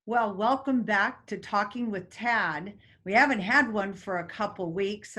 Well, welcome back to Talking with Tad. We haven't had one for a couple weeks.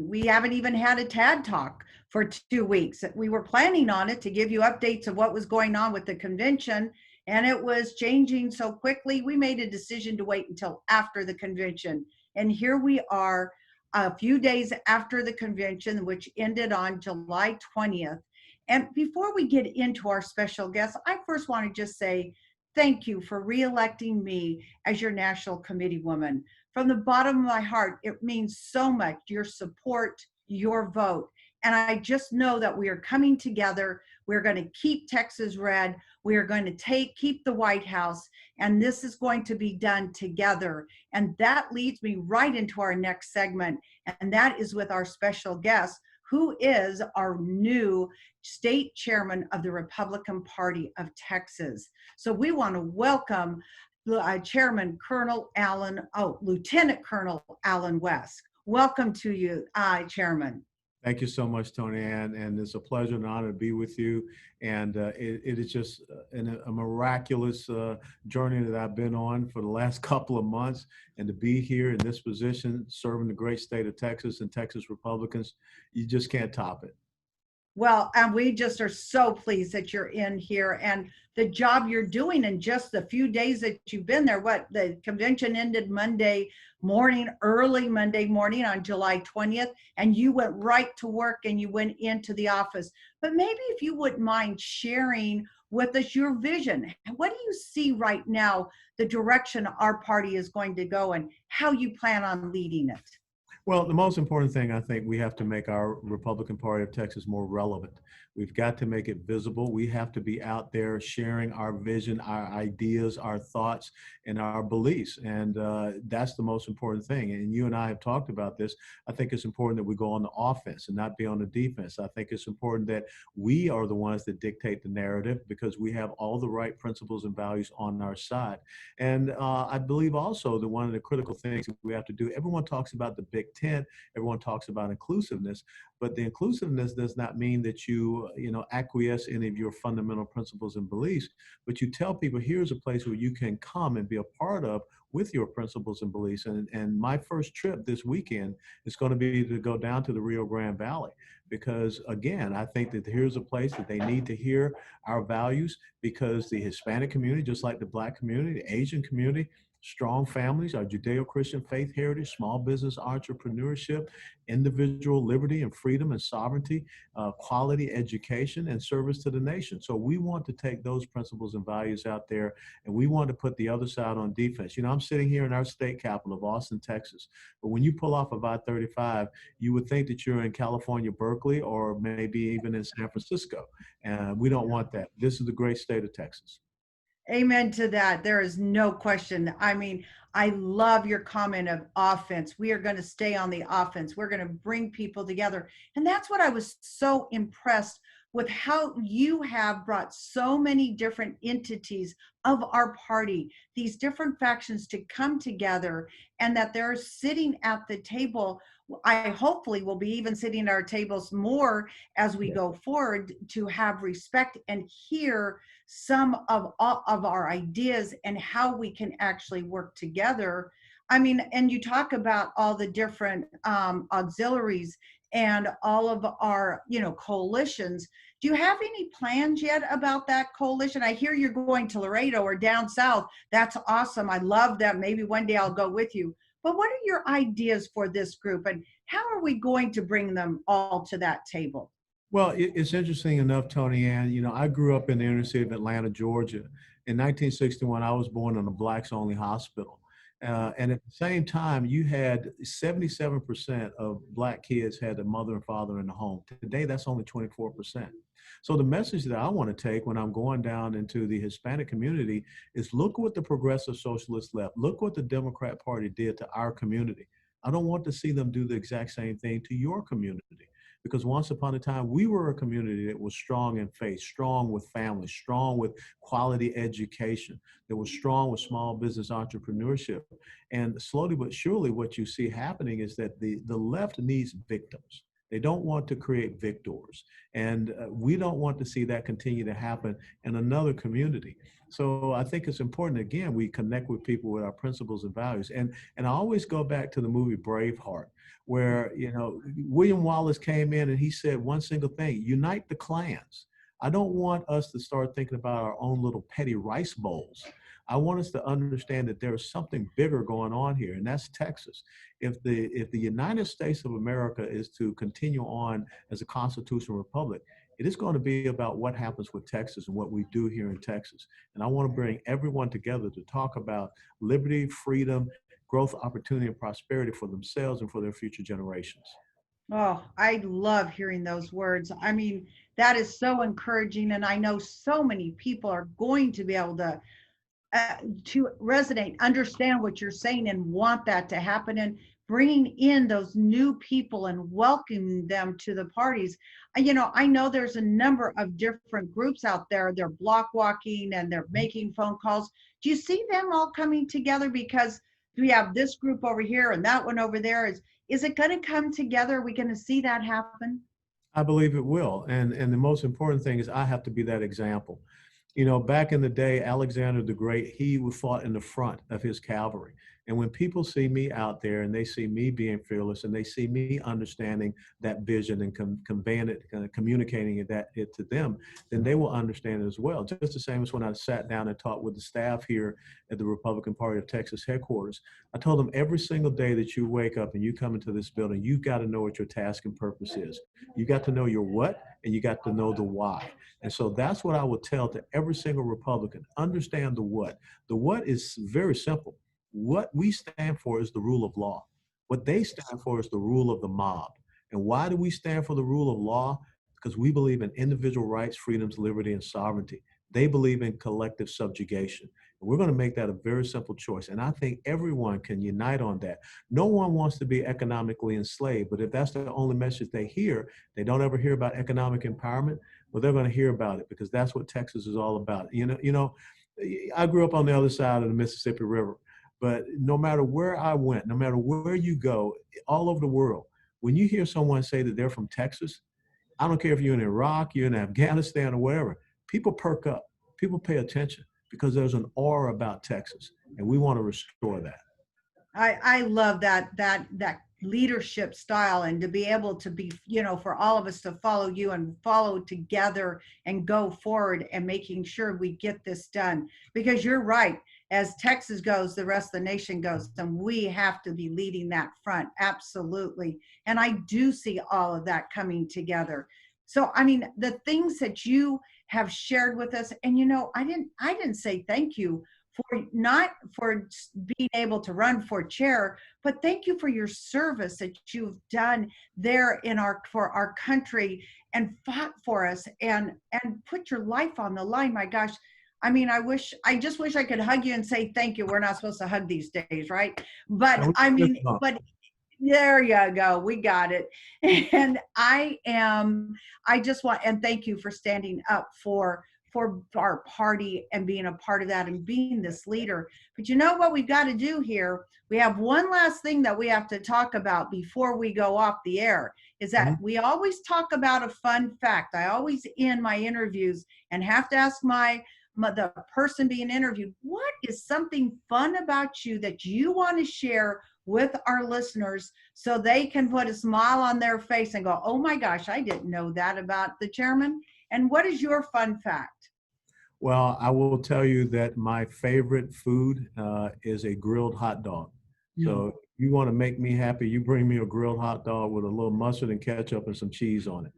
We haven't even had a Tad talk for 2 weeks. We were planning on it to give you updates of what was going on with the convention, and it was changing so quickly. We made a decision to wait until after the convention. And here we are a few days after the convention, which ended on July 20th. And before we get into our special guest, I first want to just say, thank you for reelecting me as your national committee woman. From the bottom of my heart, it means so much, your support, your vote. And I just know that we are coming together. We're going to keep Texas red. We are going to keep the White House. And this is going to be done together. And that leads me right into our next segment. And that is with our special guest, who is our new state chairman of the Republican Party of Texas. So we want to welcome Chairman Colonel Allen, Lieutenant Colonel Allen West. Welcome to you, Chairman. Thank you so much, Tony Ann, and it's a pleasure and honor to be with you. And it is just a miraculous journey that I've been on for the last couple of months, and to be here in this position, serving the great state of Texas and Texas Republicans, you just can't top it. Well, and we just are so pleased that you're in here and the job you're doing in just the few days that you've been there. What, the convention ended Monday morning, early Monday morning on July 20th, and you went right to work and you went into the office. But maybe if you wouldn't mind sharing with us your vision. What do you see right now, the direction our party is going to go and how you plan on leading it? Well, the most important thing, I think, we have to make our Republican Party of Texas more relevant. We've got to make it visible. We have to be out there sharing our vision, our ideas, our thoughts, and our beliefs. And that's the most important thing. And you and I have talked about this. I think it's important that we go on the offense and not be on the defense. I think it's important that we are the ones that dictate the narrative because we have all the right principles and values on our side. And I believe also that one of the critical things that we have to do, everyone talks about the Big Tent, everyone talks about inclusiveness, but the inclusiveness does not mean that acquiesce any of your fundamental principles and beliefs, but you tell people here's a place where you can come and be a part of with your principles and beliefs. And my first trip this weekend is going to be to go down to the Rio Grande Valley because, again, I think that here's a place that they need to hear our values because the Hispanic community, just like the Black community, the Asian community, strong families, our Judeo-Christian faith heritage, small business entrepreneurship, individual liberty and freedom and sovereignty, quality education, and service to the nation. So we want to take those principles and values out there, and we want to put the other side on defense. You know, I'm sitting here in our state capital of Austin, Texas, but when you pull off of I-35, you would think that you're in California, Berkeley, or maybe even in San Francisco. And we don't want that. This is the great state of Texas. Amen to that. There is no question. I mean, I love your comment of offense. We are going to stay on the offense. We're going to bring people together. And that's what I was so impressed with, how you have brought so many different entities of our party, these different factions, to come together, and that they're sitting at the table. I hopefully will be even sitting at our tables more as we go forward, to have respect and hear some of our ideas and how we can actually work together. I mean, and you talk about all the different auxiliaries and all of our, coalitions. Do you have any plans yet about that coalition? I hear you're going to Laredo or down south. That's awesome. I love that. Maybe one day I'll go with you. But what are your ideas for this group, and how are we going to bring them all to that table? Well, it's interesting enough, Tony Ann. You know, I grew up in the inner city of Atlanta, Georgia. In 1961, I was born in a blacks only hospital. And at the same time, you had 77% of black kids had a mother and father in the home. Today, that's only 24%. So the message that I want to take when I'm going down into the Hispanic community is look what the progressive socialist left. Look what the Democrat Party did to our community. I don't want to see them do the exact same thing to your community because once upon a time we were a community that was strong in faith, strong with family, strong with quality education, that was strong with small business entrepreneurship. And slowly but surely what you see happening is that the left needs victims. They don't want to create victors. And we don't want to see that continue to happen in another community. So I think it's important, again, we connect with people with our principles and values. And I always go back to the movie Braveheart, where, you know, William Wallace came in and he said one single thing: unite the clans. I don't want us to start thinking about our own little petty rice bowls. I want us to understand that there's something bigger going on here, and that's Texas. If the United States of America is to continue on as a constitutional republic, it is going to be about what happens with Texas and what we do here in Texas. And I want to bring everyone together to talk about liberty, freedom, growth, opportunity, and prosperity for themselves and for their future generations. Oh, I love hearing those words. I mean, that is so encouraging. And I know so many people are going to be able to resonate, understand what you're saying, and want that to happen. And bringing in those new people and welcoming them to the parties. You know, I know there's a number of different groups out there. They're block walking and they're making phone calls. Do you see them all coming together? Because we have this group over here and that one over there. Is it going to come together? Are we going to see that happen? I believe it will. And the most important thing is I have to be that example. You know, back in the day, Alexander the Great, he would fought in the front of his cavalry. And when people see me out there and they see me being fearless and they see me understanding that vision and conveying it, communicating it to them, then they will understand it as well. Just the same as when I sat down and talked with the staff here at the Republican Party of Texas headquarters. I told them every single day that you wake up and you come into this building, you've got to know what your task and purpose is. You got to know your what and you got to know the why. And so that's what I would tell to every single Republican. Understand the what. The what is very simple. What we stand for is the rule of law. What they stand for is the rule of the mob. And why do we stand for the rule of law? Because we believe in individual rights, freedoms, liberty, and sovereignty. They believe in collective subjugation. And we're going to make that a very simple choice. And I think everyone can unite on that. No one wants to be economically enslaved, but if that's the only message they hear, they don't ever hear about economic empowerment, well, they're going to hear about it because that's what Texas is all about. I grew up on the other side of the Mississippi River. But no matter where I went, no matter where you go, all over the world, when you hear someone say that they're from Texas, I don't care if you're in Iraq, you're in Afghanistan, or wherever, people perk up, people pay attention because there's an aura about Texas, and we want to restore that. I love that leadership style, and to be able to be, you know, for all of us to follow you and follow together and go forward and making sure we get this done. Because you're right, as Texas goes, the rest of the nation goes, and we have to be leading that front. Absolutely. And I do see all of that coming together. So, I mean, the things that you have shared with us, and you know, I didn't say thank you for not for being able to run for chair, but thank you for your service that you've done there in our for our country and fought for us and put your life on the line. My gosh. I mean, I just wish I could hug you and say thank you. We're not supposed to hug these days, right? But I mean, but there you go. We got it. And I just want, and thank you for standing up for our party and being a part of that and being this leader. But you know what we've got to do here? We have one last thing that we have to talk about before we go off the air, is that we always talk about a fun fact. I always end my interviews and have to ask the person being interviewed, what is something fun about you that you want to share with our listeners so they can put a smile on their face and go, oh my gosh, I didn't know that about the chairman. And what is your fun fact? Well, I will tell you that my favorite food is a grilled hot dog. So if you want to make me happy, you bring me a grilled hot dog with a little mustard and ketchup and some cheese on it.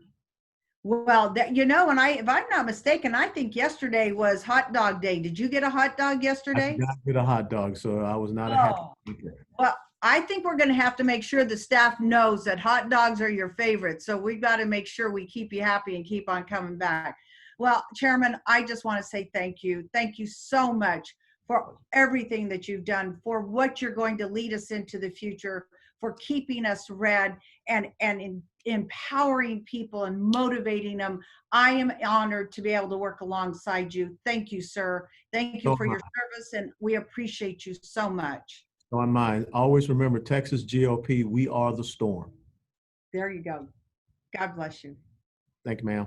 Well, you know, and if I'm not mistaken, I think yesterday was hot dog day. Did you get a hot dog I yesterday? did not get a hot dog, so I was not a happy Oh, eater. well, I think we're going to have to make sure the staff knows that hot dogs are your favorite. So we've got to make sure we keep you happy and keep on coming back. Well, Chairman, I just want to say thank you. Thank you so much for everything that you've done, for what you're going to lead us into the future, for keeping us read and empowering people and motivating them. I am honored to be able to work alongside you. Thank you, sir. Thank you So for am your I. service, and we appreciate you so much. So am I. Always remember, Texas GOP, we are the storm. There you go. God bless you. Thank you, ma'am.